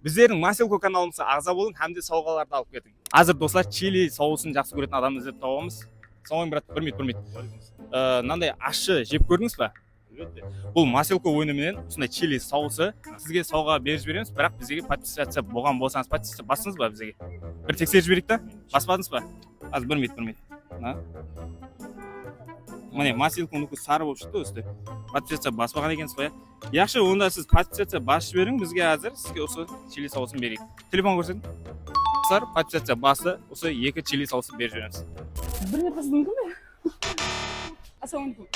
Біздердің Маселко каналымызға ағза болың, һәм де сауғаларды алып кетің. Азыр достар, чили соусын жақсы көретін адам іздеп табамыз. Соңын брат, бүрмейді. Мынандай ащы жеп көрдіңіз ба? Бұл Маселко өнімінен осындай чили соусы сізге сауға беріп жібереміз, бірақ бізге подписаться болған болсаңыз подписаться басыңыз ба бізге? Бір тексеріп жіберейік та? Баспадыңыз ба? Аз бүрмейді. Міне Маселконың нүкте сары болып шықты өсті. Подписаться баспаған екенсіз ғой. Яқшы, онда сіз подписация басып жіберің, бізге әзір сізге осы чили соусын берейік. Телефон көрсетің. Сар подписация басы, осы екі чили соусын беріп жібереміз. Бір минутқа сіздің мүмкін бе? Ассалаумалейкум.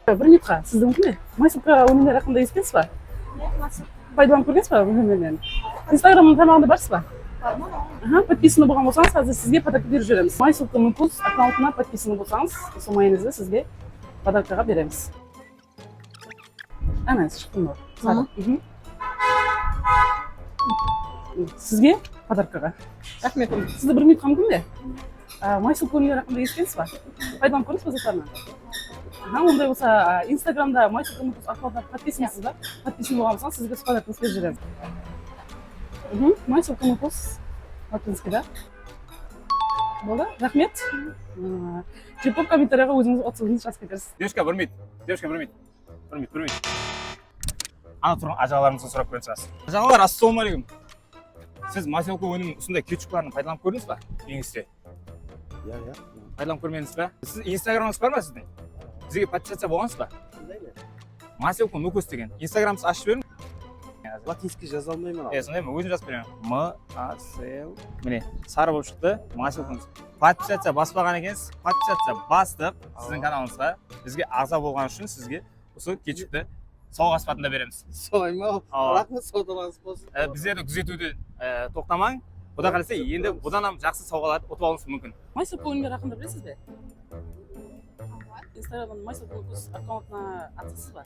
Бір минутқа сіздің мүмкін бе? Маселко өнімдері хақында естідіңіз ба? Пайдаланып көрдіңіз ба өнімдерінен? Инстаграмның тармағында барсыз ба? Подписаны болған болсаңыз, қазір сізге подарка беріп жібереміз. Маселко Нукус аккаунтына подписаны болсаңыз, сол майонезді сізге подаркаға береміз. Әне, шықтың ба? Сізге подаркаға. Рахмет. Сізді бір минутқа мүмкін бе? Маселко өнімдері хақында естідіңіз ба? Пайдаланып көрдіңіз ба заттарына? Ондай болса, Инстаграмда Маселко Нукус аккаунтына подписанысыз ба? Подписан болған болсаңыз, сізге подарканы беріп жібереміз. Маселко Нукус латинский, да? Болды? Рахмет. Жеп комментарияға өзіңіз отзывыңызды жазып кетерсіз. Девушка, бүрмейді. Ана тұрған ажағаларыңызды сұрап көріңіз. Ажағалар, ассалаумалейкум. Сіз Маселко өнімінің осындай кетчупларын пайдаланып көрдіңіз ба? Үйіңізде? Иә. Пайдаланып көрмедіңіз ба? Сіз Инстаграмыңыз бар ма сіздің? Бізге подписация болғансыз ба? Маселко Нукус деген. Инстаграмыңызды ашып жіберіңіз. Латинский жаза алмаймын. Сондай ма? Өзім жазып беремін. Масел. Міне, сары болып шықты. Маселко. Подписация баспаған екенсіз. Подписация бастық сіздің каналыңызға. Бізге ағза болған үшін сізге осы кетчупты сауға аспатында береміз. Солай ма? Рахмет, саудалаңыз болсын. Біздерді күзетуді тоқтамаң. Бұда қараса, енді бұдан жақсы сауғаларды ұтып алуыңыз мүмкін. Маселко өнімдері хақында білесіз бе? Инстаграмдан Маселко Нукус аккаунтына атсыз ба?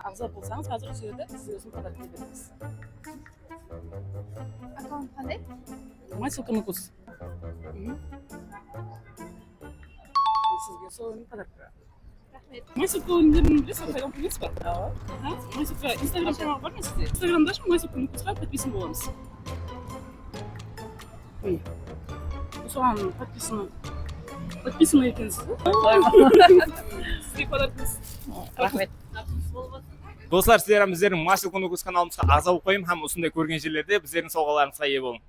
Ағза болсаңыз, қазір осы жерде сізге осыны подарка береміз. Аккаунт қандай? Маселко Нукус. Сізге сол өнім подарка. Рахмет. Маселко өнімдерін білесіз, пайдаланып көрдіңіз ба? Маселко Инстаграм тармағы бар ма сізде? Инстаграмда ашып Маселко Нукусқа подписан боламыз. Соған подписаны екенсіз. Сізге подаркаңыз. Рахмет. Достар, сіздер біздердің Маселко Нукус каналымызға ағза болып қойым, һәм осындай көрген жерлерде біздердің сауғаларыңызға ие болың.